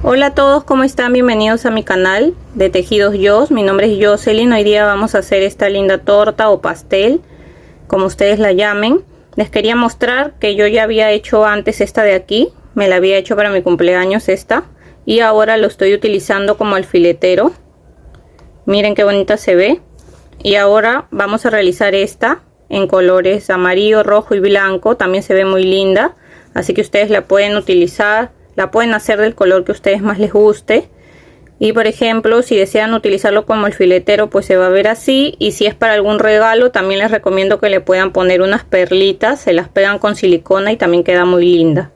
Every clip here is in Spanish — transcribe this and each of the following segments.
Hola a todos, ¿cómo están? Bienvenidos a mi canal de Tejidos Jos. Mi nombre es Jocelyn. Hoy día vamos a hacer esta linda torta o pastel, como ustedes la llamen. Les quería mostrar que yo ya había hecho antes esta de aquí. Me la había hecho para mi cumpleaños esta. Y ahora lo estoy utilizando como alfiletero. Miren qué bonita se ve. Y ahora vamos a realizar esta en colores amarillo, rojo y blanco. También se ve muy linda. Así que ustedes la pueden utilizar. La pueden hacer del color que a ustedes más les guste. Y por ejemplo, si desean utilizarlo como alfiletero, pues se va a ver así. Y si es para algún regalo, también les recomiendo que le puedan poner unas perlitas. Se las pegan con silicona y también queda muy linda.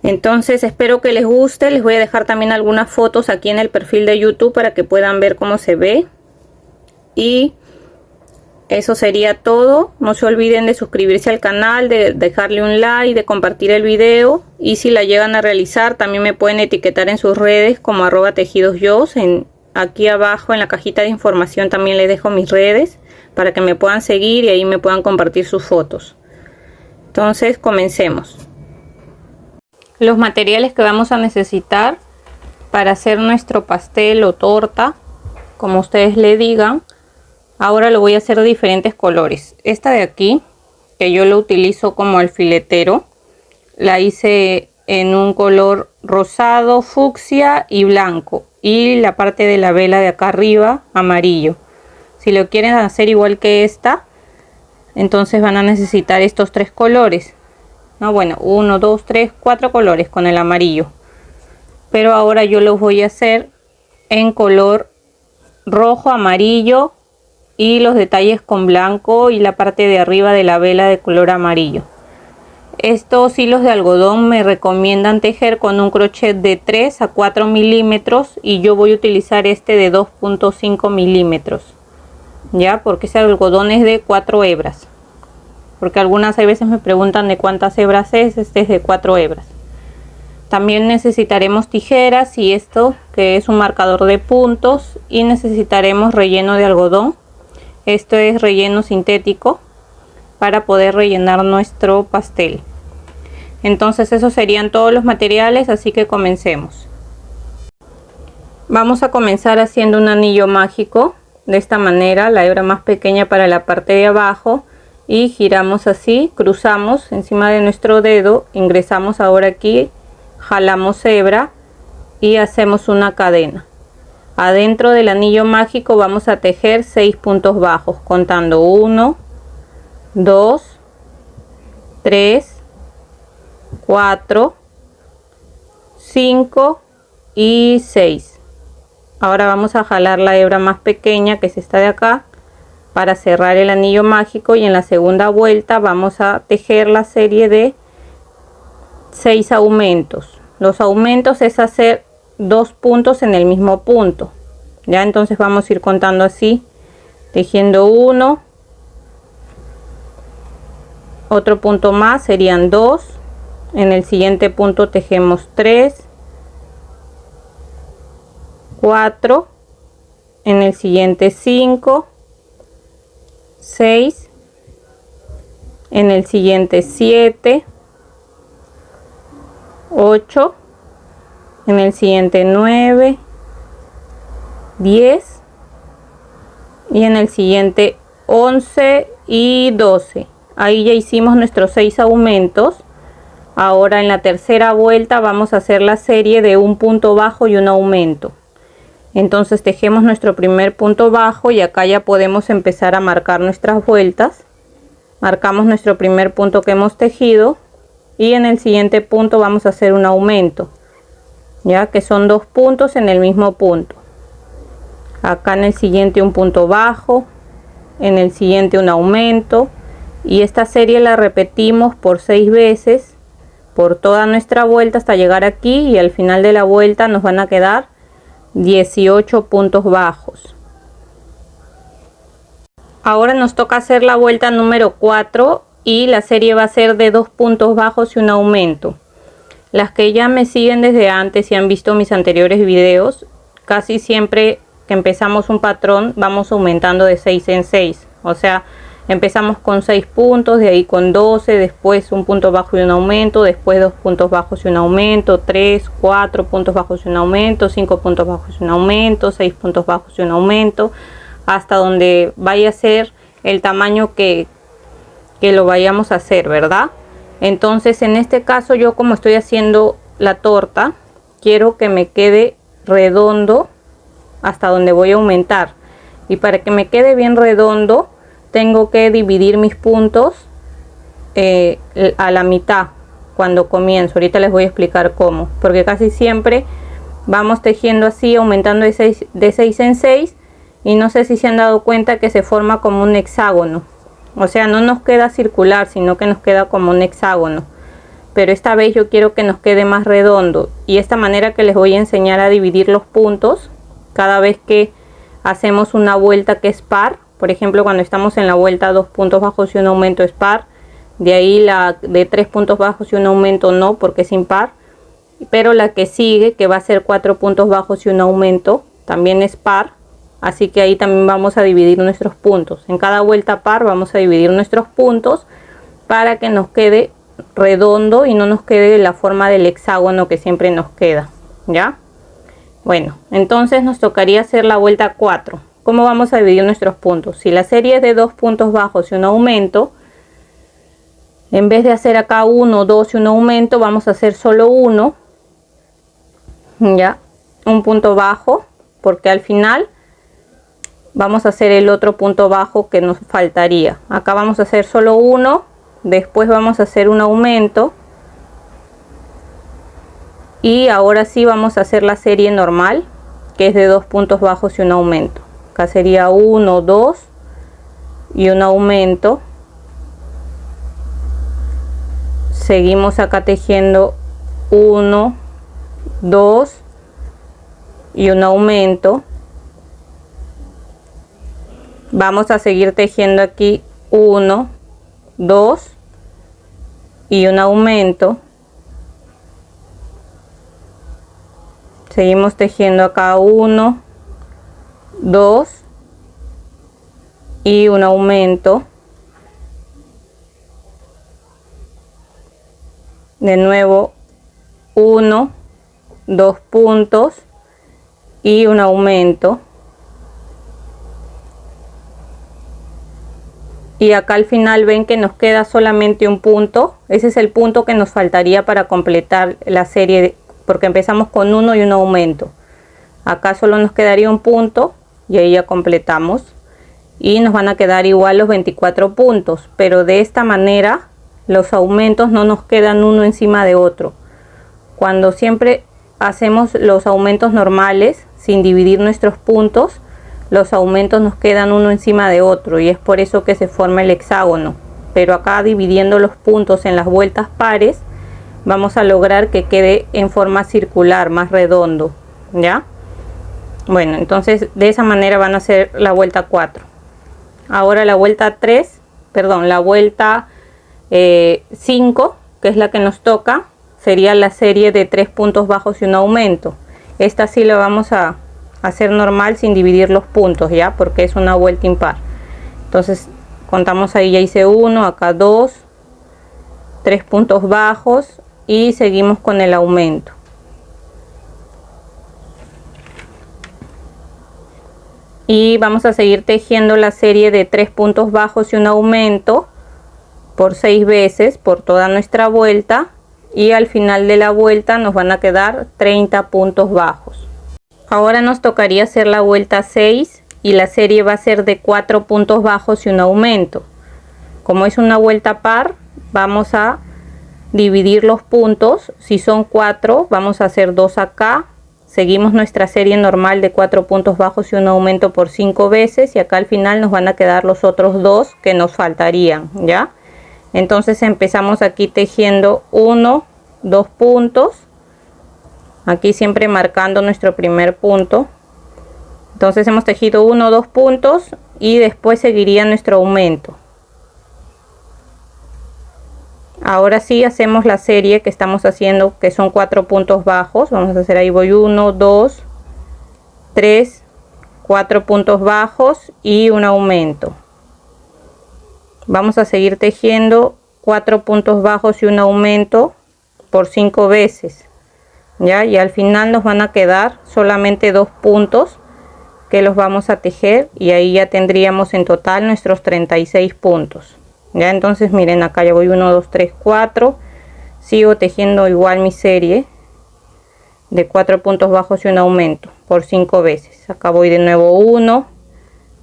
Entonces espero que les guste. Les voy a dejar también algunas fotos aquí en el perfil de YouTube para que puedan ver cómo se ve. Y eso sería todo. No se olviden de suscribirse al canal, de dejarle un like, de compartir el video. Y si la llegan a realizar, también me pueden etiquetar en sus redes como @tejidosjos. Aquí abajo en la cajita de información también les dejo mis redes para que me puedan seguir y ahí me puedan compartir sus fotos. Entonces comencemos. Los materiales que vamos a necesitar para hacer nuestro pastel o torta, como ustedes le digan. Ahora lo voy a hacer de diferentes colores. Esta de aquí, que yo lo utilizo como alfiletero, la hice en un color rosado, fucsia y blanco. Y la parte de la vela de acá arriba, amarillo. Si lo quieren hacer igual que esta, entonces van a necesitar estos tres colores. No, bueno, 1, 2, 3, 4 colores con el amarillo. Pero ahora yo los voy a hacer en color rojo, amarillo, y los detalles con blanco y la parte de arriba de la vela de color amarillo. Estos hilos de algodón me recomiendan tejer con un crochet de 3 a 4 milímetros y yo voy a utilizar este de 2.5 milímetros, ya, porque ese algodón es de 4 hebras, porque algunas veces me preguntan de cuántas hebras es. Este es de 4 hebras. También necesitaremos tijeras y esto que es un marcador de puntos, y necesitaremos relleno de algodón. Esto es relleno sintético para poder rellenar nuestro pastel. Entonces esos serían todos los materiales, así que comencemos. Vamos a comenzar haciendo un anillo mágico de esta manera, la hebra más pequeña para la parte de abajo, y giramos así, cruzamos encima de nuestro dedo, ingresamos ahora aquí, jalamos hebra y hacemos una cadena. Adentro del anillo mágico vamos a tejer 6 puntos bajos, contando 1, 2, 3, 4, 5 y 6. Ahora vamos a jalar la hebra más pequeña, que es esta de acá, para cerrar el anillo mágico, y en la segunda vuelta vamos a tejer la serie de 6 aumentos. Los aumentos es hacer 2 puntos en el mismo punto, ya. Entonces vamos a ir contando así, tejiendo 1, otro punto más, serían 2, en el siguiente punto tejemos 3, 4, en el siguiente 5, 6, en el siguiente 7, 8, en el siguiente 9, 10 y en el siguiente 11 y 12. Ahí ya hicimos nuestros 6 aumentos. Ahora en la tercera vuelta vamos a hacer la serie de un punto bajo y un aumento. Entonces tejemos nuestro primer punto bajo y acá ya podemos empezar a marcar nuestras vueltas. Marcamos nuestro primer punto que hemos tejido y en el siguiente punto vamos a hacer un aumento, ya que son 2 puntos en el mismo punto. Acá en el siguiente un punto bajo, en el siguiente un aumento, y esta serie la repetimos por 6 veces por toda nuestra vuelta hasta llegar aquí, y al final de la vuelta nos van a quedar 18 puntos bajos. Ahora nos toca hacer la vuelta número 4 y la serie va a ser de 2 puntos bajos y un aumento. Las que ya me siguen desde antes y han visto mis anteriores videos, casi siempre que empezamos un patrón vamos aumentando de 6 en 6. O sea, Empezamos con 6 puntos, de ahí con 12, después un punto bajo y un aumento, después 2 puntos bajos y un aumento, 3, 4 puntos bajos y un aumento, 5 puntos bajos y un aumento, 6 puntos bajos y un aumento, hasta donde vaya a ser el tamaño que lo vayamos a hacer, ¿verdad? Entonces en este caso yo, como estoy haciendo la torta, quiero que me quede redondo hasta donde voy a aumentar, y para que me quede bien redondo tengo que dividir mis puntos a la mitad cuando comienzo. Ahorita les voy a explicar cómo, porque casi siempre vamos tejiendo así, aumentando de 6 en 6, y no sé si se han dado cuenta que se forma como un hexágono. O sea, no nos queda circular, sino que nos queda como un hexágono. Pero esta vez yo quiero que nos quede más redondo, y esta manera que les voy a enseñar a dividir los puntos cada vez que hacemos una vuelta que es par. Por ejemplo, cuando estamos en la vuelta 2 puntos bajos y un aumento es par, de ahí la de 3 puntos bajos y un aumento no, porque es impar, pero la que sigue, que va a ser 4 puntos bajos y un aumento, también es par. Así que ahí también vamos a dividir nuestros puntos. En cada vuelta par vamos a dividir nuestros puntos para que nos quede redondo y no nos quede la forma del hexágono que siempre nos queda, ¿ya? Bueno, entonces nos tocaría hacer la vuelta 4. ¿Cómo vamos a dividir nuestros puntos? Si la serie es de 2 puntos bajos y un aumento, en vez de hacer acá 1, 2 y un aumento, vamos a hacer solo uno, ¿ya? Un punto bajo, porque al final vamos a hacer el otro punto bajo que nos faltaría. Acá vamos a hacer solo uno, después vamos a hacer un aumento, y ahora sí vamos a hacer la serie normal, que es de 2 puntos bajos y un aumento. Acá sería 1, 2 y un aumento. Seguimos acá tejiendo 1, 2 y un aumento. Vamos a seguir tejiendo aquí 1, 2 y un aumento. Seguimos tejiendo acá 1, 2 y un aumento. De nuevo 1, 2 puntos y un aumento. Y acá al final ven que nos queda solamente un punto. Ese es el punto que nos faltaría para completar la serie, porque empezamos con 1 y un aumento. Acá solo nos quedaría un punto y ahí ya completamos, y nos van a quedar igual los 24 puntos, pero de esta manera los aumentos no nos quedan uno encima de otro. Cuando siempre hacemos los aumentos normales sin dividir nuestros puntos, los aumentos nos quedan uno encima de otro, y es por eso que se forma el hexágono. Pero acá, dividiendo los puntos en las vueltas pares, vamos a lograr que quede en forma circular, más redondo, ¿ya? Bueno, entonces de esa manera van a hacer la vuelta 4. Ahora la vuelta 3, perdón, la vuelta 5, que es la que nos toca, sería la serie de 3 puntos bajos y un aumento. Esta sí la vamos a hacer normal sin dividir los puntos, ya, porque es una vuelta impar. Entonces contamos ahí, ya hice 1, acá 2, 3 puntos bajos y seguimos con el aumento. Y vamos a seguir tejiendo la serie de 3 puntos bajos y un aumento por 6 veces por toda nuestra vuelta, y al final de la vuelta nos van a quedar 30 puntos bajos. Ahora nos tocaría hacer la vuelta 6 y la serie va a ser de 4 puntos bajos y un aumento. Como es una vuelta par, vamos a dividir los puntos. Si son 4, vamos a hacer 2 acá. Seguimos nuestra serie normal de 4 puntos bajos y un aumento por 5 veces, y acá al final nos van a quedar los otros 2 que nos faltarían, ¿ya? Entonces empezamos aquí tejiendo 1, 2 puntos, aquí siempre marcando nuestro primer punto. Entonces hemos tejido 1, 2 puntos y después seguiría nuestro aumento. Ahora sí hacemos la serie que estamos haciendo, que son 4 puntos bajos. Vamos a hacer ahí, voy 1, 2, 3, 4 puntos bajos y un aumento. vamos a seguir tejiendo 4 puntos bajos y un aumento por 5 veces, ya, y al final nos van a quedar solamente 2 puntos que los vamos a tejer, y ahí ya tendríamos en total nuestros 36 puntos. Ya, entonces miren, acá ya voy 1 2 3 4, sigo tejiendo igual mi serie de 4 puntos bajos y un aumento por 5 veces. Acá voy de nuevo 1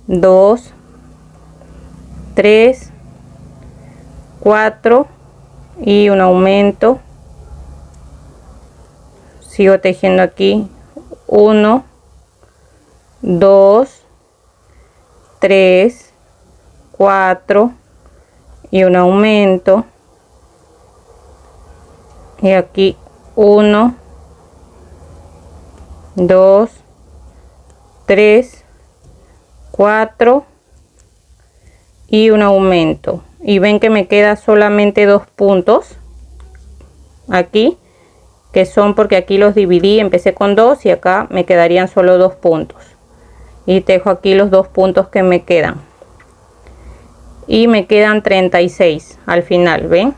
2 3 4 y un aumento. Sigo tejiendo aquí 1 2 3 4 y un aumento, y aquí 1 2 3 4 y un aumento, y ven que me queda solamente 2 puntos aquí, que son porque aquí los dividí, empecé con 2 y acá me quedarían solo 2 puntos, y tejo aquí los 2 puntos que me quedan, y me quedan 36 al final. Ven,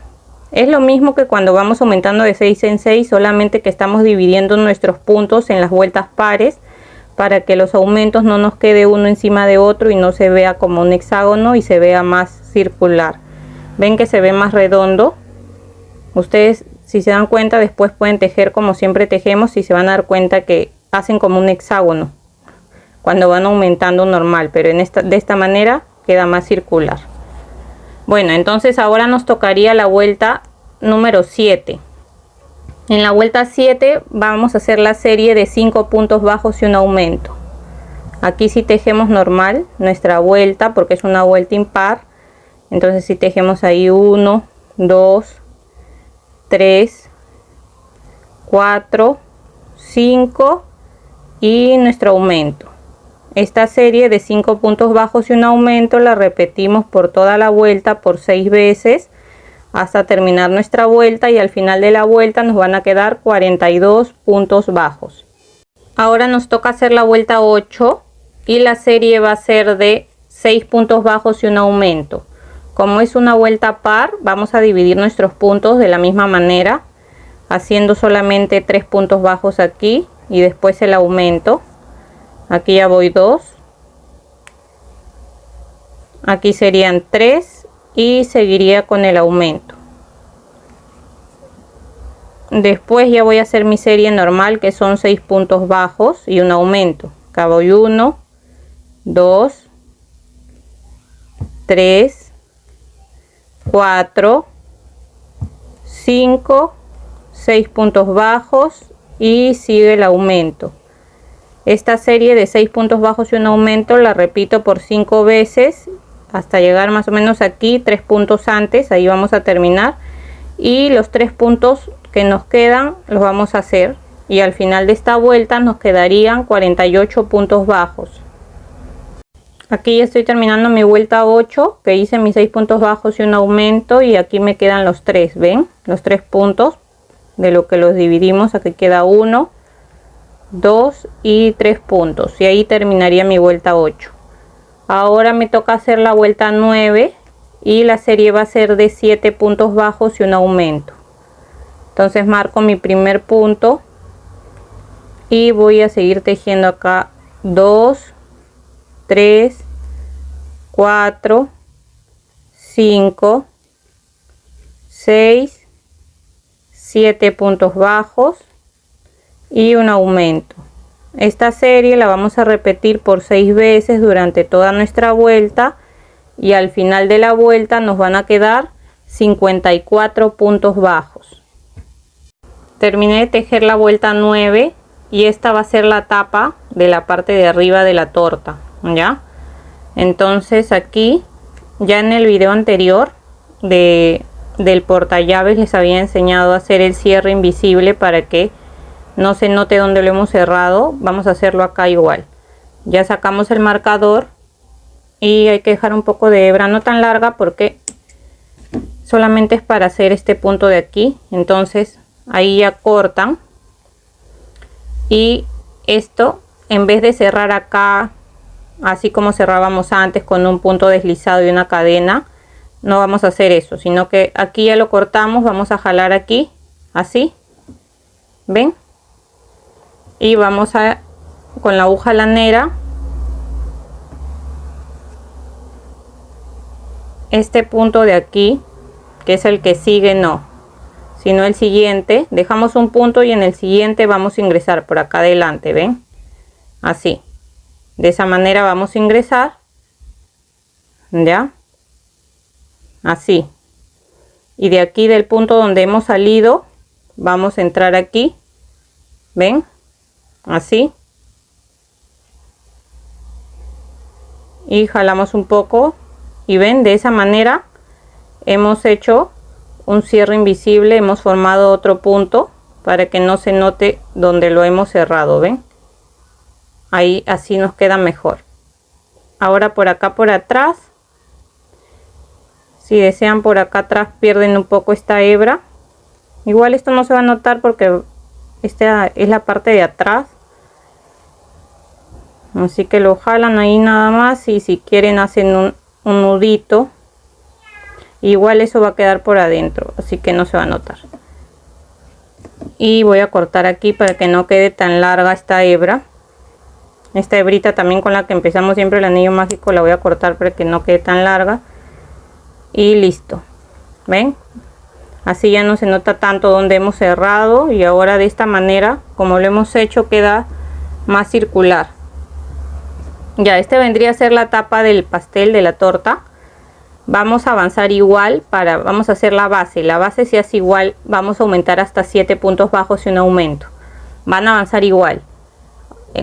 es lo mismo que cuando vamos aumentando de 6 en 6, solamente que estamos dividiendo nuestros puntos en las vueltas pares para que los aumentos no nos quede uno encima de otro y no se vea como un hexágono y se vea más circular. Ven que se ve más redondo. Ustedes, si se dan cuenta, después pueden tejer como siempre tejemos y se van a dar cuenta que hacen como un hexágono cuando van aumentando normal, pero de esta manera queda más circular. Bueno, entonces ahora nos tocaría la vuelta número 7. En la vuelta 7 vamos a hacer la serie de 5 puntos bajos y un aumento. Aquí sí tejemos normal nuestra vuelta porque es una vuelta impar. Entonces sí tejemos ahí 1 2 3 4 5 y nuestro aumento. Esta serie de 5 puntos bajos y un aumento la repetimos por toda la vuelta por 6 veces hasta terminar nuestra vuelta, y al final de la vuelta nos van a quedar 42 puntos bajos. Ahora nos toca hacer la vuelta 8 y la serie va a ser de 6 puntos bajos y un aumento. Como es una vuelta par, vamos a dividir nuestros puntos de la misma manera, haciendo solamente 3 puntos bajos aquí y después el aumento. Aquí ya voy 2, aquí serían 3 y seguiría con el aumento. Después ya voy a hacer mi serie normal, que son 6 puntos bajos y un aumento. Acá voy 1 2 3 4 5 6 puntos bajos y sigue el aumento. Esta serie de 6 puntos bajos y un aumento la repito por 5 veces hasta llegar más o menos aquí, 3 puntos antes. Ahí vamos a terminar, y los 3 puntos que nos quedan los vamos a hacer, y al final de esta vuelta nos quedarían 48 puntos bajos. Aquí ya estoy terminando mi vuelta 8, que hice mis 6 puntos bajos y un aumento, y aquí me quedan los 3, ven, los 3 puntos de lo que los dividimos. Aquí queda 1 2 y 3 puntos, y ahí terminaría mi vuelta 8. Ahora me toca hacer la vuelta 9 y la serie va a ser de 7 puntos bajos y un aumento. Entonces marco mi primer punto y voy a seguir tejiendo acá 2 3 4 5 6 7 puntos bajos y un aumento. Esta serie la vamos a repetir por 6 veces durante toda nuestra vuelta, y al final de la vuelta nos van a quedar 54 puntos bajos. Terminé de tejer la vuelta 9 y esta va a ser la tapa de la parte de arriba de la torta, ¿ya? Entonces aquí ya en el video anterior del portallaves les había enseñado a hacer el cierre invisible para que no se note dónde lo hemos cerrado. Vamos a hacerlo acá igual. Ya sacamos el marcador y hay que dejar un poco de hebra, no tan larga porque solamente es para hacer este punto de aquí. Entonces ahí ya cortan, y esto, en vez de cerrar acá así como cerrábamos antes con un punto deslizado y una cadena, no vamos a hacer eso, sino que aquí ya lo cortamos, vamos a jalar aquí, así, ¿ven? Y vamos a, con la aguja lanera, este punto de aquí, que es el que sigue, no, sino el siguiente, dejamos un punto y en el siguiente vamos a ingresar por acá adelante, ¿ven? Así, de esa manera vamos a ingresar, ¿ya? Así, y de aquí del punto donde hemos salido vamos a entrar aquí, ven, así, y jalamos un poco y ven, de esa manera hemos hecho un cierre invisible, hemos formado otro punto para que no se note donde lo hemos cerrado, ven, ahí así nos queda mejor. Ahora por acá por atrás, si desean, por acá atrás pierden un poco esta hebra. Igual esto no se va a notar porque esta es la parte de atrás. Así que lo jalan ahí nada más y si quieren hacen un nudito. Igual eso va a quedar por adentro, así que no se va a notar. Y voy a cortar aquí para que no quede tan larga esta hebra. Esta hebrita también con la que empezamos siempre el anillo mágico la voy a cortar para que no quede tan larga. Y listo, ven, así ya no se nota tanto donde hemos cerrado y ahora de esta manera como lo hemos hecho queda más circular. Ya, este vendría a ser la tapa del pastel, de la torta. Vamos a avanzar igual, vamos a hacer la base se hace igual, vamos a aumentar hasta 7 puntos bajos y un aumento. Van a avanzar igual,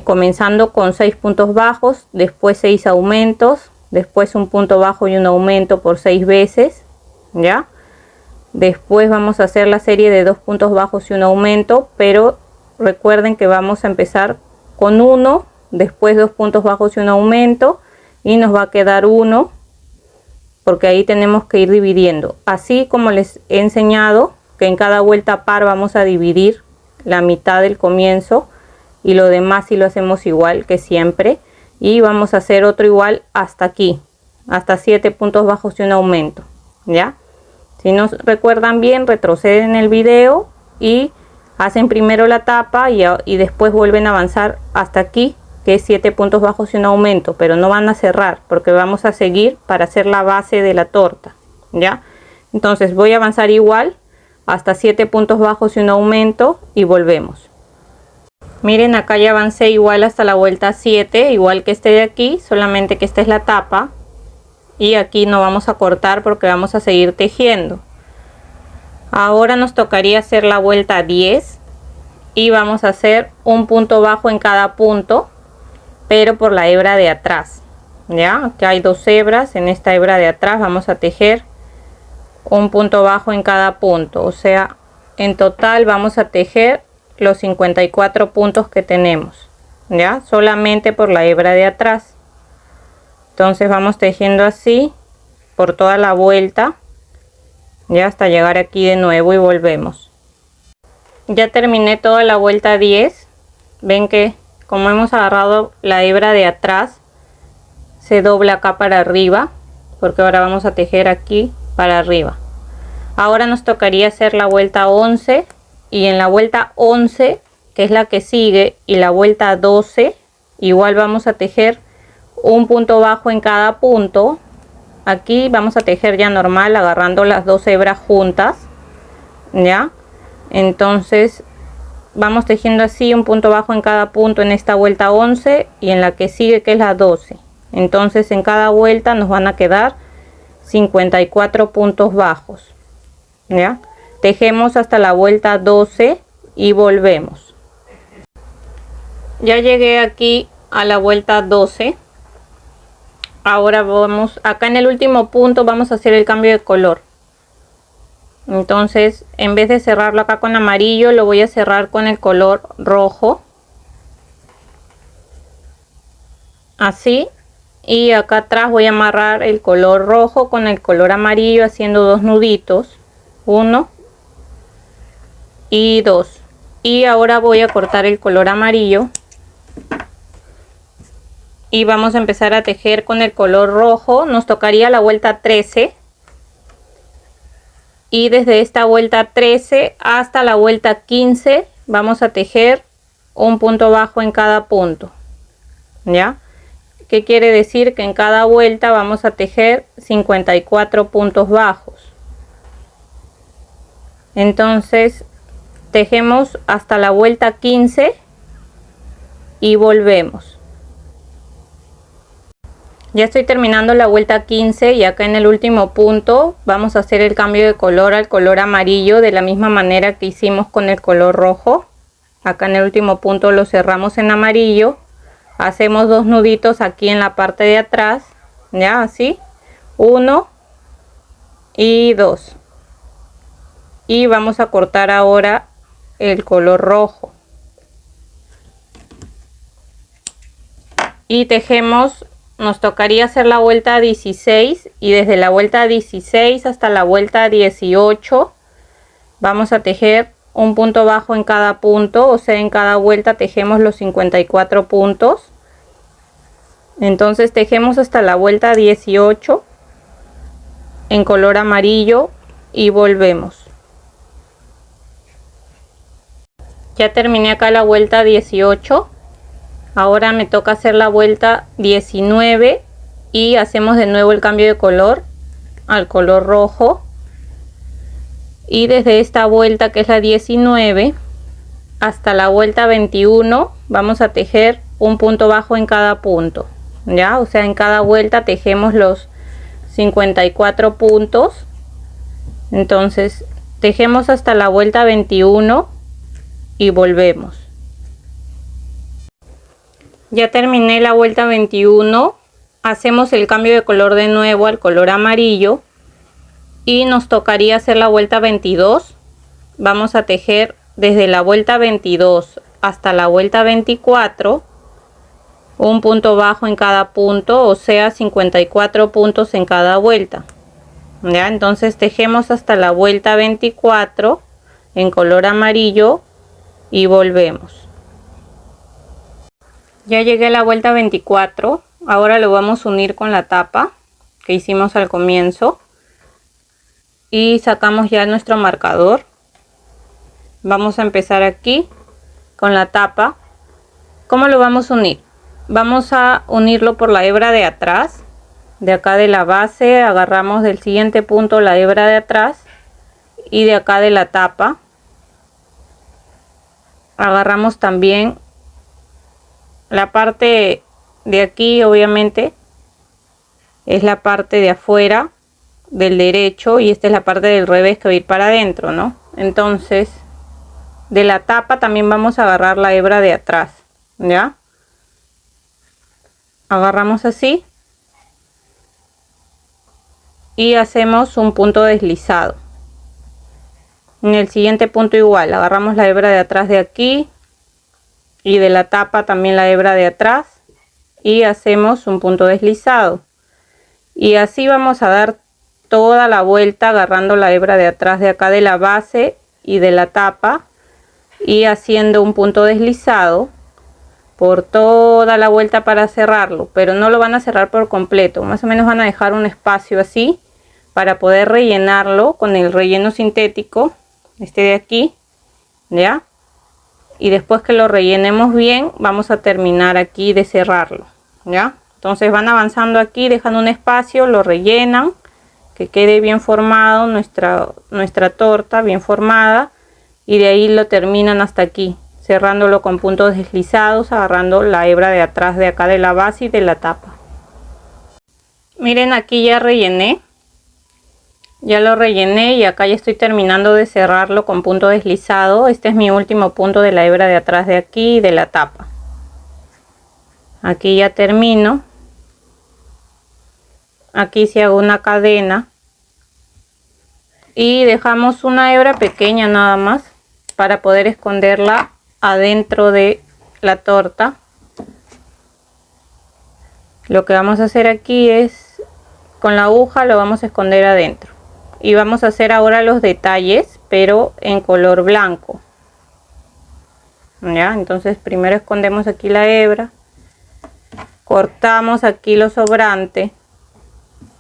comenzando con 6 puntos bajos, después 6 aumentos, después un punto bajo y un aumento por 6 veces, ya. Después vamos a hacer la serie de 2 puntos bajos y un aumento, pero recuerden que vamos a empezar con 1, después 2 puntos bajos y un aumento y nos va a quedar 1 porque ahí tenemos que ir dividiendo, así como les he enseñado que en cada vuelta par vamos a dividir la mitad del comienzo y lo demás si lo hacemos igual que siempre. Y vamos a hacer otro igual hasta aquí, hasta 7 puntos bajos y un aumento, ¿ya? Si no recuerdan bien, retroceden el video y hacen primero la tapa y después vuelven a avanzar hasta aquí, que es 7 puntos bajos y un aumento, pero no van a cerrar porque vamos a seguir para hacer la base de la torta, ¿ya? Entonces voy a avanzar igual hasta 7 puntos bajos y un aumento y volvemos. Miren, acá ya avancé igual hasta la vuelta 7, igual que este de aquí, solamente que esta es la tapa. Y aquí no vamos a cortar porque vamos a seguir tejiendo. Ahora nos tocaría hacer la vuelta 10. Y vamos a hacer un punto bajo en cada punto, pero por la hebra de atrás. Ya, aquí hay 2 hebras, en esta hebra de atrás vamos a tejer un punto bajo en cada punto. O sea, en total vamos a tejer los 54 puntos que tenemos, ya, solamente por la hebra de atrás. Entonces vamos tejiendo así por toda la vuelta, ya, hasta llegar aquí de nuevo y volvemos. Ya terminé toda la vuelta 10. Ven que como hemos agarrado la hebra de atrás, se dobla acá para arriba, porque ahora vamos a tejer aquí para arriba. Ahora nos tocaría hacer la vuelta 11. Y en la vuelta 11, que es la que sigue, y la vuelta 12, igual vamos a tejer un punto bajo en cada punto. Aquí vamos a tejer ya normal, agarrando las 2 hebras juntas, ya. Entonces vamos tejiendo así un punto bajo en cada punto en esta vuelta 11 y en la que sigue, que es la 12. Entonces en cada vuelta nos van a quedar 54 puntos bajos, ya. Tejemos hasta la vuelta 12 y volvemos. Ya llegué aquí a la vuelta 12. Ahora vamos, acá en el último punto vamos a hacer el cambio de color. Entonces, en vez de cerrarlo acá con amarillo, lo voy a cerrar con el color rojo. Así. Y acá atrás voy a amarrar el color rojo con el color amarillo haciendo 2 nuditos. 1 y 2. Y ahora voy a cortar el color amarillo y vamos a empezar a tejer con el color rojo. Nos tocaría la vuelta 13, y desde esta vuelta 13 hasta la vuelta 15 vamos a tejer un punto bajo en cada punto. ¿Ya? ¿Qué quiere decir? Que en cada vuelta vamos a tejer 54 puntos bajos. Entonces tejemos hasta la vuelta 15 y volvemos. Ya estoy terminando la vuelta 15 y acá en el último punto vamos a hacer el cambio de color al color amarillo de la misma manera que hicimos con el color rojo. Acá en el último punto lo cerramos en amarillo, hacemos 2 nuditos aquí en la parte de atrás, ya así, 1 y 2, y vamos a cortar ahora el color rojo y tejemos. Nos tocaría hacer la vuelta 16 y desde la vuelta 16 hasta la vuelta 18 vamos a tejer un punto bajo en cada punto, o sea, en cada vuelta tejemos los 54 puntos. Entonces tejemos hasta la vuelta 18 en color amarillo y volvemos. Ya terminé acá la vuelta 18. Ahora me toca hacer la vuelta 19 y hacemos de nuevo el cambio de color al color rojo. Y desde esta vuelta, que es la 19, hasta la vuelta 21 vamos a tejer un punto bajo en cada punto. Ya, o sea, en cada vuelta tejemos los 54 puntos. Entonces tejemos hasta la vuelta 21 y volvemos. Ya terminé la vuelta 21, hacemos el cambio de color de nuevo al color amarillo y nos tocaría hacer la vuelta 22. Vamos a tejer desde la vuelta 22 hasta la vuelta 24 un punto bajo en cada punto, o sea, 54 puntos en cada vuelta. ¿Ya? Entonces tejemos hasta la vuelta 24 en color amarillo y volvemos. Ya llegué a la vuelta 24, ahora lo vamos a unir con la tapa que hicimos al comienzo y sacamos ya nuestro marcador. Vamos a empezar aquí con la tapa. ¿Cómo lo vamos a unir? Vamos a unirlo por la hebra de atrás, de acá de la base, agarramos del siguiente punto la hebra de atrás y de acá de la tapa agarramos también la parte de aquí. Obviamente es la parte de afuera del derecho y esta es la parte del revés que va a ir para adentro, ¿no? Entonces de la tapa también vamos a agarrar la hebra de atrás, ¿ya? Agarramos así y hacemos un punto deslizado. En el siguiente punto igual, agarramos la hebra de atrás de aquí y de la tapa también la hebra de atrás y hacemos un punto deslizado, y así vamos a dar toda la vuelta agarrando la hebra de atrás de acá de la base y de la tapa y haciendo un punto deslizado por toda la vuelta para cerrarlo, pero no lo van a cerrar por completo, más o menos van a dejar un espacio así para poder rellenarlo con el relleno sintético, este de aquí, ¿ya? Y después que lo rellenemos bien vamos a terminar aquí de cerrarlo, ¿ya? Entonces van avanzando aquí, dejan un espacio, lo rellenan, que quede bien formado nuestra torta, bien formada, y de ahí lo terminan hasta aquí, cerrándolo con puntos deslizados, agarrando la hebra de atrás de acá de la base y de la tapa. Miren, aquí ya rellené, ya lo rellené y acá ya estoy terminando de cerrarlo con punto deslizado. Este es mi último punto de la hebra de atrás de aquí y de la tapa. Aquí ya termino. Aquí se hago una cadena y dejamos una hebra pequeña nada más para poder esconderla adentro de la torta. Lo que vamos a hacer aquí es con la aguja lo vamos a esconder adentro y vamos a hacer ahora los detalles pero en color blanco, ya. Entonces primero escondemos aquí la hebra, cortamos aquí lo sobrante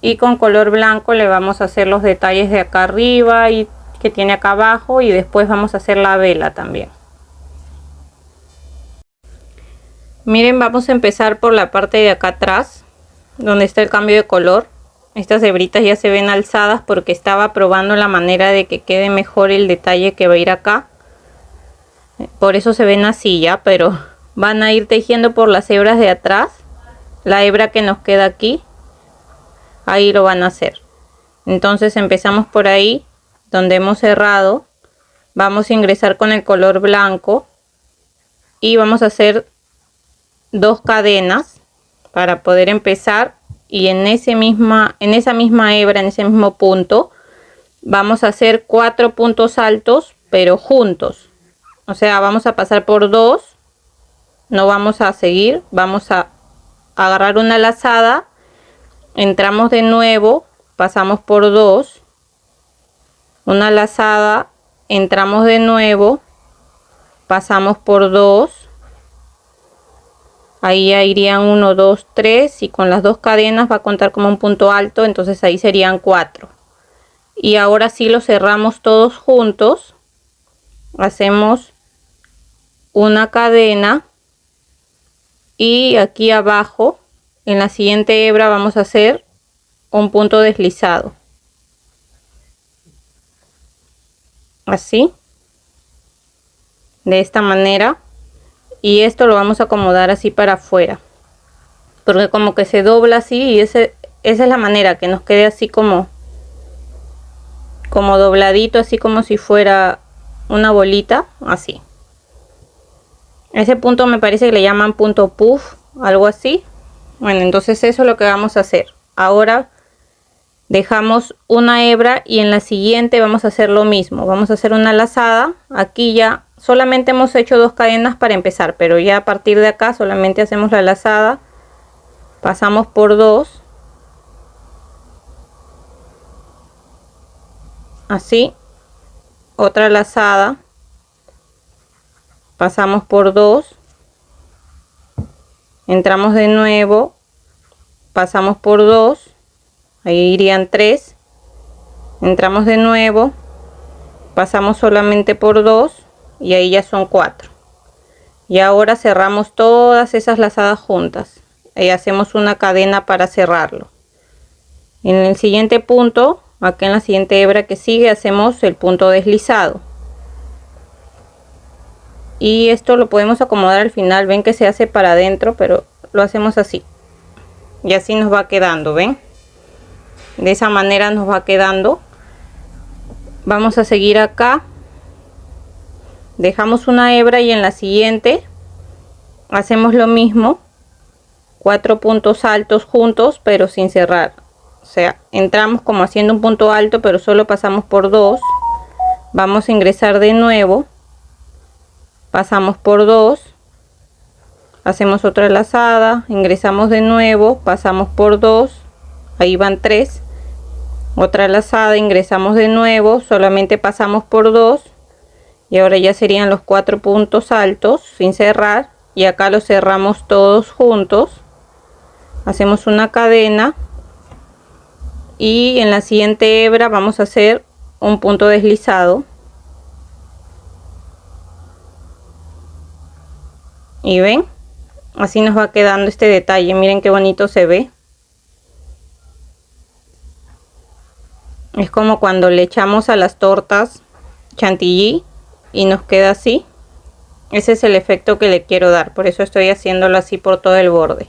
y con color blanco le vamos a hacer los detalles de acá arriba y que tiene acá abajo, y después vamos a hacer la vela también. Miren, vamos a empezar por la parte de acá atrás donde está el cambio de color. Estas hebritas ya se ven alzadas porque estaba probando la manera de que quede mejor el detalle que va a ir acá. Por eso se ven así ya, pero van a ir tejiendo por las hebras de atrás. La hebra que nos queda aquí, ahí lo van a hacer. Entonces empezamos por ahí donde hemos cerrado. Vamos a ingresar con el color blanco y vamos a hacer 2 cadenas para poder empezar, y en esa misma hebra, en ese mismo punto, vamos a hacer 4 puntos altos pero juntos. O sea, vamos a pasar por 2, no vamos a seguir, vamos a agarrar una lazada, entramos de nuevo, pasamos por 2, una lazada, entramos de nuevo, pasamos por 2, ahí ya irían 1, 2, 3, y con las 2 cadenas va a contar como un punto alto, entonces ahí serían 4. Y ahora sí lo cerramos todos juntos, hacemos una cadena, y aquí abajo en la siguiente hebra vamos a hacer un punto deslizado, así, de esta manera. Y esto lo vamos a acomodar así para afuera, porque como que se dobla así, y esa es la manera que nos quede así como dobladito, así como si fuera una bolita, así. Ese punto me parece que le llaman punto puff, algo así. Bueno, entonces eso es lo que vamos a hacer. Ahora dejamos una hebra y en la siguiente vamos a hacer lo mismo. Vamos a hacer una lazada. Aquí ya solamente hemos hecho 2 cadenas para empezar, pero ya a partir de acá solamente hacemos la lazada, pasamos por 2, así, otra lazada, pasamos por 2, entramos de nuevo, pasamos por 2, ahí irían 3, entramos de nuevo, pasamos solamente por 2, y ahí ya son 4. Y ahora cerramos todas esas lazadas juntas y hacemos una cadena para cerrarlo. En el siguiente punto, acá en la siguiente hebra que sigue, hacemos el punto deslizado, y esto lo podemos acomodar al final. Ven que se hace para adentro, pero lo hacemos así, y así nos va quedando. Ven, de esa manera nos va quedando. Vamos a seguir acá, dejamos una hebra y en la siguiente hacemos lo mismo, 4 puntos altos juntos pero sin cerrar. O sea, entramos como haciendo un punto alto, pero solo pasamos por 2, vamos a ingresar de nuevo, pasamos por 2, hacemos otra lazada, ingresamos de nuevo, pasamos por 2, ahí van 3, otra lazada, ingresamos de nuevo, solamente pasamos por 2, y ahora ya serían los 4 puntos altos sin cerrar, y acá los cerramos todos juntos, hacemos una cadena, y en la siguiente hebra vamos a hacer un punto deslizado, y ven, así nos va quedando este detalle. Miren qué bonito se ve. Es como cuando le echamos a las tortas chantilly y nos queda así. Ese es el efecto que le quiero dar, por eso estoy haciéndolo así por todo el borde.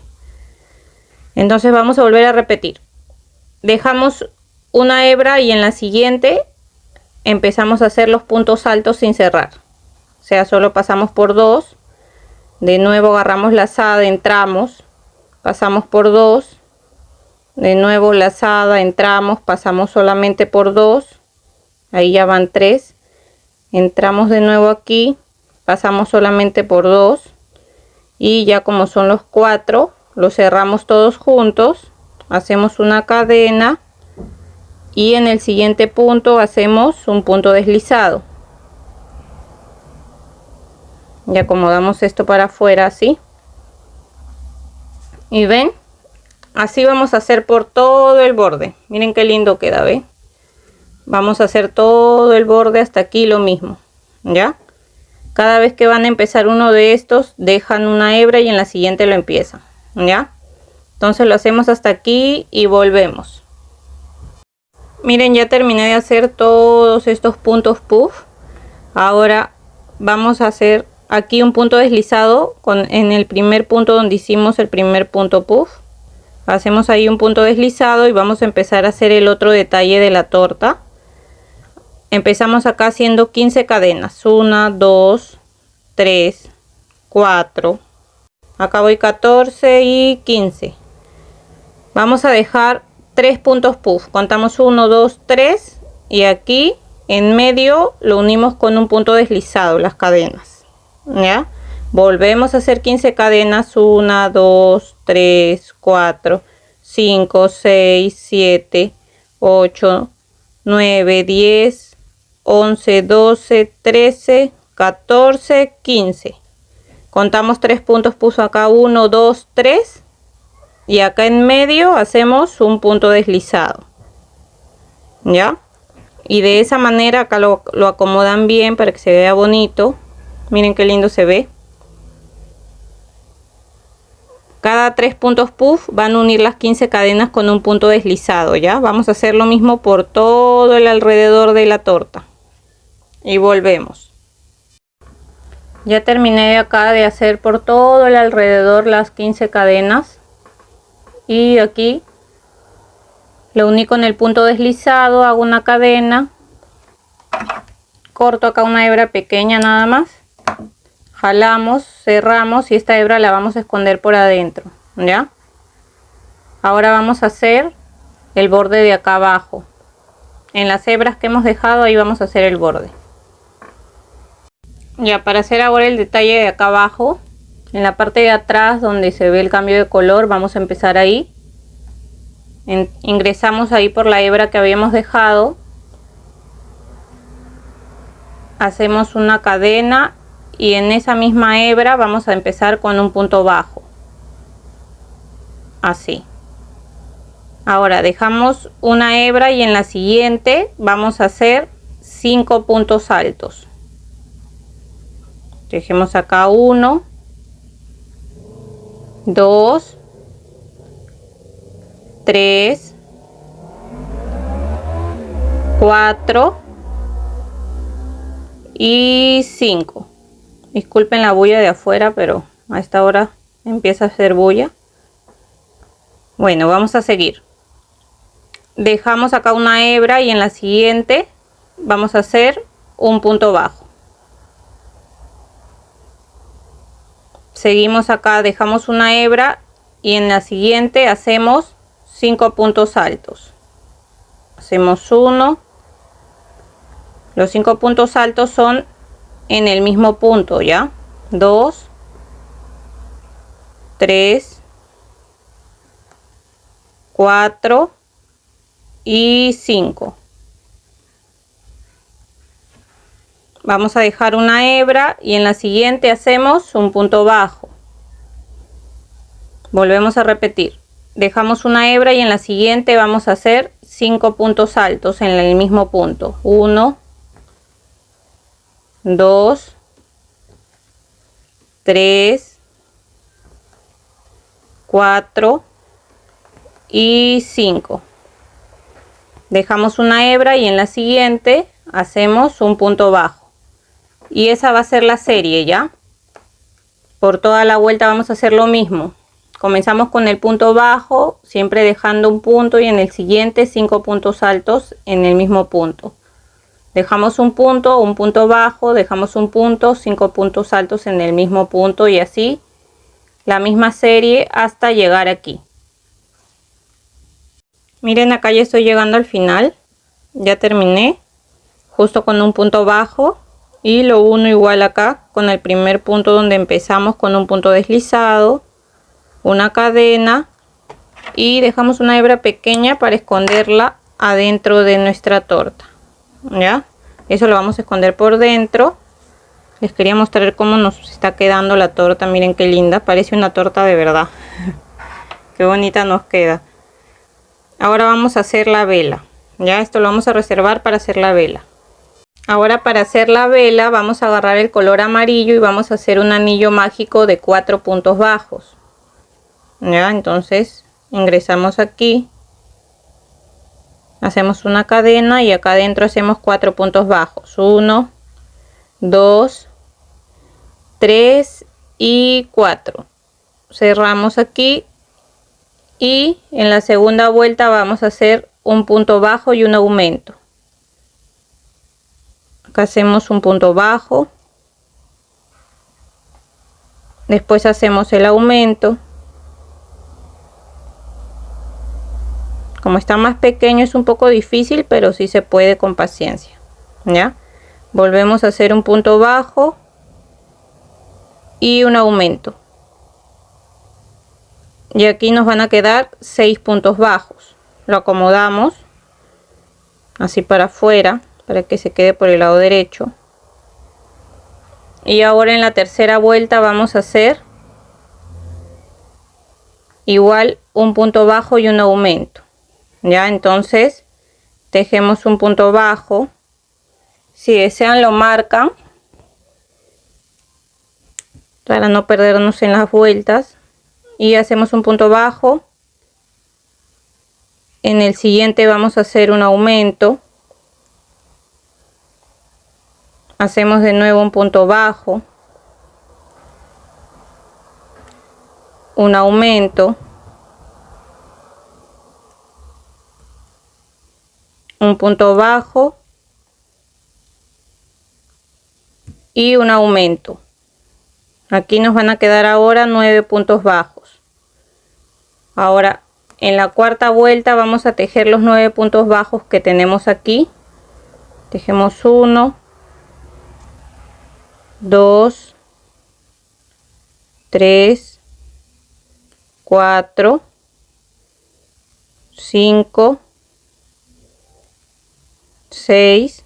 Entonces vamos a volver a repetir. Dejamos una hebra y en la siguiente empezamos a hacer los puntos altos sin cerrar. O sea, solo pasamos por 2, de nuevo agarramos lazada, entramos, pasamos por 2, de nuevo lazada, entramos, pasamos solamente por 2, ahí ya van 3, entramos de nuevo aquí, pasamos solamente por 2, y ya como son los 4, los cerramos todos juntos, hacemos una cadena, y en el siguiente punto hacemos un punto deslizado, y acomodamos esto para afuera así, y ven, Así vamos a hacer por todo el borde. Miren qué lindo queda, ¿ve? Vamos a hacer todo el borde hasta aquí lo mismo, ¿ya? Cada vez que van a empezar uno de estos, dejan una hebra y en la siguiente lo empiezan, ¿ya? Entonces lo hacemos hasta aquí y volvemos. Miren, ya terminé de hacer todos estos puntos puff. Ahora vamos a hacer aquí un punto deslizado en el primer punto donde hicimos el primer punto puff. Hacemos ahí un punto deslizado y vamos a empezar a hacer el otro detalle de la torta. Empezamos acá haciendo 15 cadenas. 1, 2, 3, 4. Acá voy 14 y 15. Vamos a dejar 3 puntos puff. Contamos 1, 2, 3. Y aquí en medio lo unimos con un punto deslizado, las cadenas. ¿Ya? Volvemos a hacer 15 cadenas. 1, 2, 3, 4, 5, 6, 7, 8, 9, 10, 11, 12, 13, 14, 15. Contamos 3 puntos puff acá. 1, 2, 3. Y acá en medio hacemos un punto deslizado. ¿Ya? Y de esa manera acá lo acomodan bien para que se vea bonito. Miren qué lindo se ve. Cada 3 puntos puff van a unir las 15 cadenas con un punto deslizado, ¿ya? Vamos a hacer lo mismo por todo el alrededor de la torta. Y volvemos. Ya terminé acá de hacer por todo el alrededor las 15 cadenas. Y aquí lo uní con el punto deslizado, hago una cadena. Corto acá una hebra pequeña nada más. Jalamos, cerramos y esta hebra la vamos a esconder por adentro, ¿ya? Ahora vamos a hacer el borde de acá abajo. En las hebras que hemos dejado ahí vamos a hacer el borde. Ya, para hacer ahora el detalle de acá abajo, en la parte de atrás donde se ve el cambio de color, vamos a empezar ahí. Ingresamos ahí por la hebra que habíamos dejado. Hacemos una cadena. Y en esa misma hebra vamos a empezar con un punto bajo. Así. Ahora dejamos una hebra y en la siguiente vamos a hacer 5 puntos altos. Dejemos acá 1, 2, 3, 4 y 5. Disculpen la bulla de afuera, pero a esta hora empieza a hacer bulla. Bueno, vamos a seguir. Dejamos acá una hebra y en la siguiente vamos a hacer un punto bajo. Seguimos acá, dejamos una hebra y en la siguiente hacemos 5 puntos altos. Hacemos 1. Los 5 puntos altos son en el mismo punto, ¿ya? 2, 3, 4 y 5. Vamos a dejar una hebra y en la siguiente hacemos un punto bajo. Volvemos a repetir. Dejamos una hebra y en la siguiente vamos a hacer 5 puntos altos en el mismo punto. 1, 2, 3, 4 y 5. Dejamos una hebra y en la siguiente hacemos un punto bajo. Y esa va a ser la serie, ¿ya? Por toda la vuelta vamos a hacer lo mismo. Comenzamos con el punto bajo, siempre dejando un punto y en el siguiente 5 puntos altos en el mismo punto. Dejamos un punto bajo, dejamos un punto, 5 puntos altos en el mismo punto y así la misma serie hasta llegar aquí. Miren, acá ya estoy llegando al final. Ya terminé justo con un punto bajo y lo uno igual acá con el primer punto donde empezamos con un punto deslizado, una cadena y dejamos una hebra pequeña para esconderla adentro de nuestra torta. ¿Ya? Eso lo vamos a esconder por dentro. Les quería mostrar cómo nos está quedando la torta. Miren qué linda, parece una torta de verdad. qué bonita nos queda. Ahora vamos a hacer la vela. Ya esto lo vamos a reservar para hacer la vela. Ahora para hacer la vela vamos a agarrar el color amarillo y vamos a hacer un anillo mágico de 4 puntos bajos. Ya, entonces ingresamos aquí, hacemos una cadena y acá adentro hacemos 4 puntos bajos. 1, 2, 3 y 4. Cerramos aquí y en la segunda vuelta vamos a hacer un punto bajo y un aumento. Acá hacemos un punto bajo, después hacemos el aumento. Como está más pequeño es un poco difícil, pero sí se puede con paciencia. Ya, volvemos a hacer un punto bajo y un aumento, y aquí nos van a quedar 6 puntos bajos. Lo acomodamos así para afuera para que se quede por el lado derecho. Y ahora en la tercera vuelta vamos a hacer igual un punto bajo y un aumento. Ya, entonces tejemos un punto bajo, si desean lo marcan para no perdernos en las vueltas, y hacemos un punto bajo. En el siguiente vamos a hacer un aumento, hacemos de nuevo un punto bajo, un aumento, un punto bajo y un aumento. Aquí nos van a quedar ahora 9 puntos bajos. Ahora en la cuarta vuelta vamos a tejer los 9 puntos bajos que tenemos aquí. Tejemos 1, 2, 3, 4, 5, 6,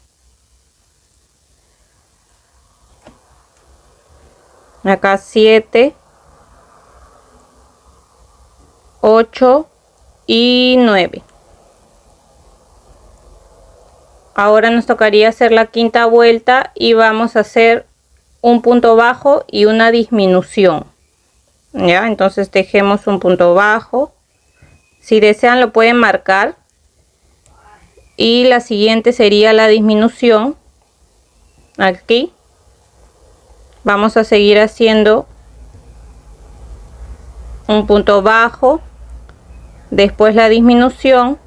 acá 7, 8 y 9. Ahora nos tocaría hacer la quinta vuelta y vamos a hacer un punto bajo y una disminución. Ya, entonces tejemos un punto bajo, si desean lo pueden marcar, y la siguiente sería la disminución. Aquí vamos a seguir haciendo un punto bajo, después la disminución,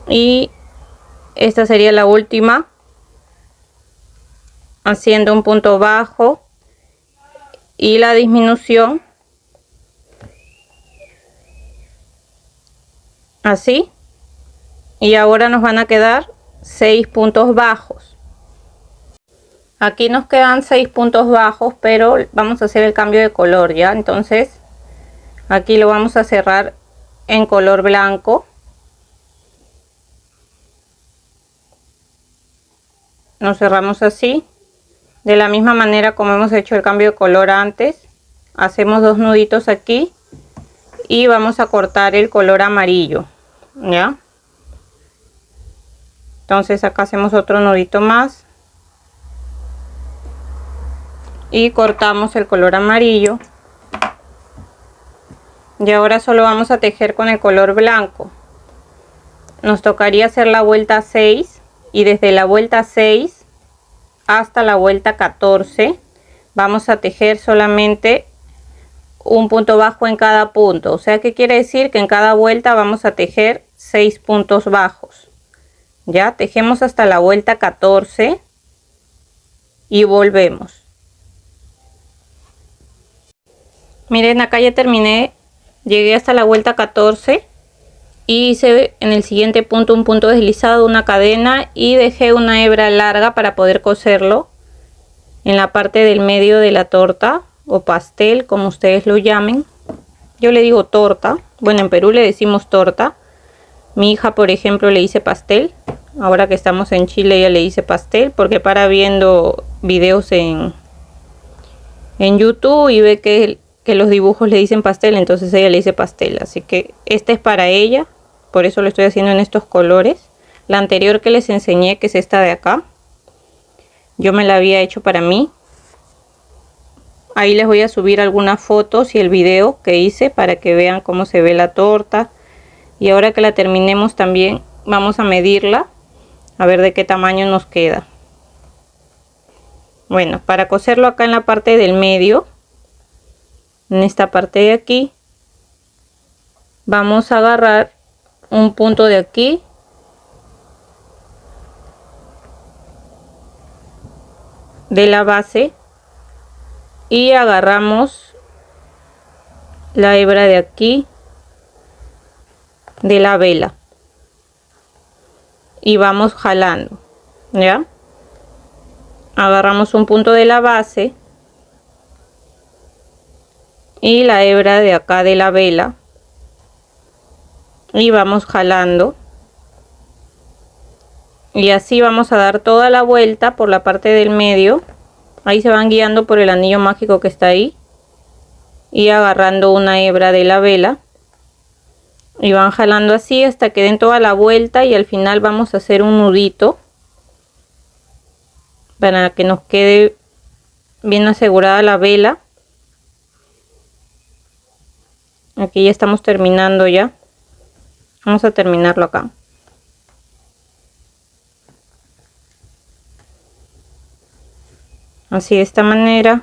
y esta sería la última, haciendo un punto bajo y la disminución, así. Y ahora nos van a quedar 6 puntos bajos. Aquí nos quedan 6 puntos bajos, pero vamos a hacer el cambio de color. Ya, entonces aquí lo vamos a cerrar en color blanco. Nos cerramos así, de la misma manera como hemos hecho el cambio de color antes. Hacemos 2 nuditos aquí y vamos a cortar el color amarillo. Ya, entonces acá hacemos otro nudito más y cortamos el color amarillo. Y ahora solo vamos a tejer con el color blanco. Nos tocaría hacer la vuelta 6, y desde la vuelta 6 hasta la vuelta 14 vamos a tejer solamente un punto bajo en cada punto. O sea, que quiere decir que en cada vuelta vamos a tejer 6 puntos bajos. Ya, tejemos hasta la vuelta 14 y volvemos. Miren, acá ya terminé, llegué hasta la vuelta 14 y hice en el siguiente punto un punto deslizado, una cadena, y dejé una hebra larga para poder coserlo en la parte del medio de la torta o pastel, como ustedes lo llamen. Yo le digo torta, bueno, en Perú le decimos torta. Mi hija, por ejemplo, le dice pastel. Ahora que estamos en Chile, ella le dice pastel porque para viendo videos en YouTube y ve que que los dibujos le dicen pastel, entonces ella le dice pastel. Así que esta es para ella, por eso lo estoy haciendo en estos colores. La anterior que les enseñé, que es esta de acá, yo me la había hecho para mí. Ahí les voy a subir algunas fotos y el video que hice para que vean cómo se ve la torta. Y ahora que la terminemos también vamos a medirla, a ver de qué tamaño nos queda. Bueno, para coserlo acá en la parte del medio, en esta parte de aquí, vamos a agarrar un punto de aquí de la base y agarramos la hebra de aquí de la vela y vamos jalando, ¿ya? Agarramos un punto de la base y la hebra de acá de la vela y vamos jalando, y así vamos a dar toda la vuelta por la parte del medio. Ahí se van guiando por el anillo mágico que está ahí y agarrando una hebra de la vela y van jalando así hasta que den toda la vuelta, y al final vamos a hacer un nudito para que nos quede bien asegurada la vela. Aquí ya estamos terminando ya. Vamos a terminarlo acá. Así, de esta manera.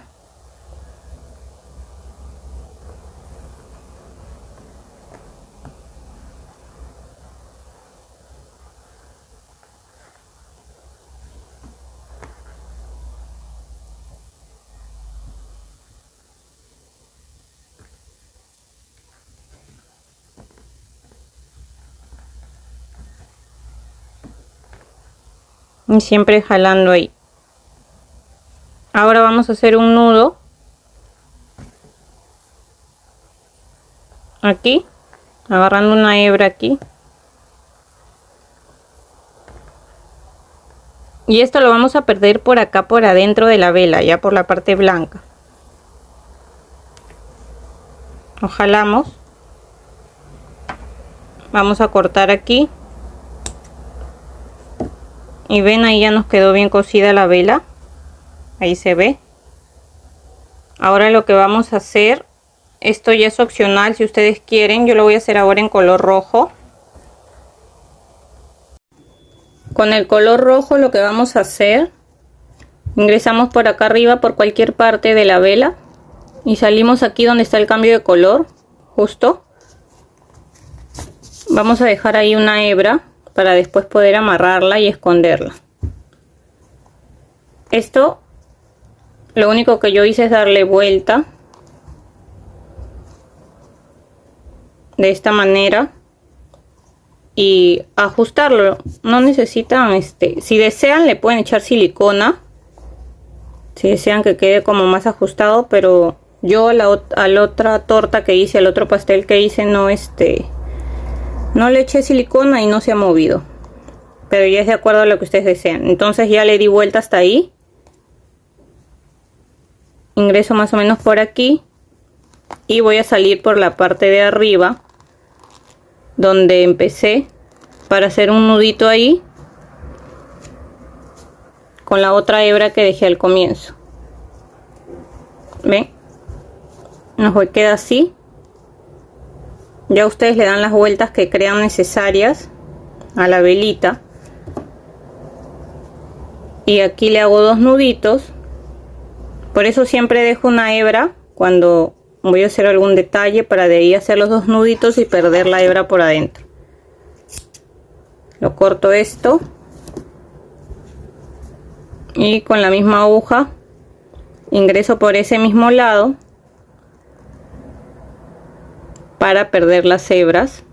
Y siempre jalando ahí. Ahora vamos a hacer un nudo aquí, agarrando una hebra aquí, y esto lo vamos a perder por acá, por adentro de la vela, ya por la parte blanca. Lo jalamos, vamos a cortar aquí y ven, ahí ya nos quedó bien cosida la vela, ahí se ve. Ahora lo que vamos a hacer, esto ya es opcional si ustedes quieren, yo lo voy a hacer ahora en color rojo. Con el color rojo lo que vamos a hacer, ingresamos por acá arriba por cualquier parte de la vela y salimos aquí donde está el cambio de color, justo. Vamos a dejar ahí una hebra para después poder amarrarla y esconderla. Esto, lo único que yo hice es darle vuelta de esta manera y ajustarlo. No necesitan si desean le pueden echar silicona, si desean que quede como más ajustado, pero yo a la otra torta que hice, al otro pastel que hice, no no le eché silicona y no se ha movido, pero ya es de acuerdo a lo que ustedes desean. Entonces ya le di vuelta hasta ahí, ingreso más o menos por aquí y voy a salir por la parte de arriba donde empecé para hacer un nudito ahí con la otra hebra que dejé al comienzo. ¿Ven? Queda así. Ya ustedes le dan las vueltas que crean necesarias a la velita. Y aquí le hago dos nuditos. Por eso siempre dejo una hebra cuando voy a hacer algún detalle, para de ahí hacer los dos nuditos y perder la hebra por adentro. Lo corto esto. Y con la misma aguja ingreso por ese mismo lado para perder las hebras.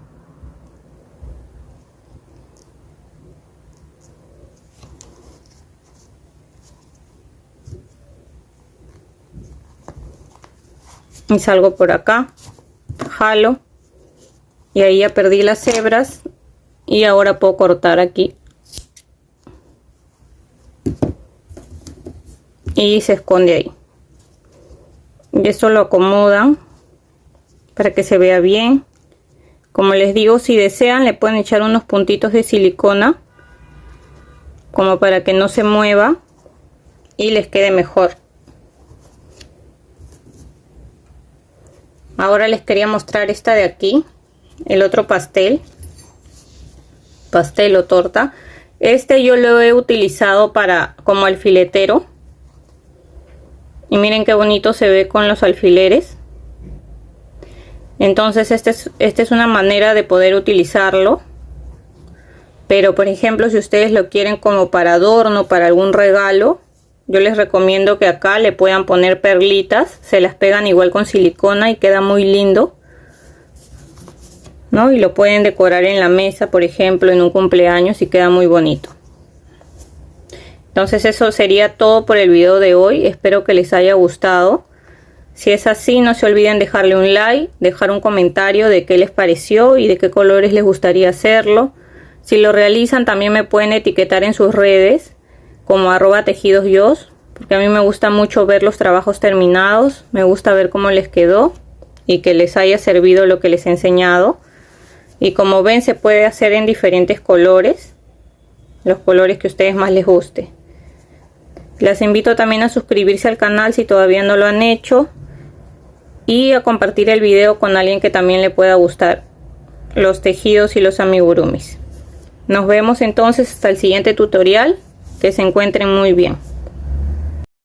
Y salgo por acá, jalo y ahí ya perdí las hebras y ahora puedo cortar aquí y se esconde ahí. y esto lo acomodan para que se vea bien. Como les digo, si desean le pueden echar unos puntitos de silicona como para que no se mueva y les quede mejor. Ahora les quería mostrar esta de aquí, el otro pastel o torta. Este yo lo he utilizado para como alfiletero y miren qué bonito se ve con los alfileres. Entonces esta es una manera de poder utilizarlo, pero por ejemplo si ustedes lo quieren como para adorno, para algún regalo, yo les recomiendo que acá le puedan poner perlitas, se las pegan igual con silicona y queda muy lindo, ¿no? Y lo pueden decorar en la mesa, por ejemplo, en un cumpleaños y queda muy bonito. Entonces eso sería todo por el video de hoy. Espero que les haya gustado. Si es así, no se olviden dejarle un like, dejar un comentario de qué les pareció y de qué colores les gustaría hacerlo. Si lo realizan, también me pueden etiquetar en sus redes como @tejidosyos, porque a mí me gusta mucho ver los trabajos terminados. Me gusta ver cómo les quedó y que les haya servido lo que les he enseñado. Y como ven, se puede hacer en diferentes colores, los colores que a ustedes más les guste. Las invito también a suscribirse al canal si todavía no lo han hecho y a compartir el video con alguien que también le pueda gustar los tejidos y los amigurumis. Nos vemos entonces hasta el siguiente tutorial. Que se encuentren muy bien.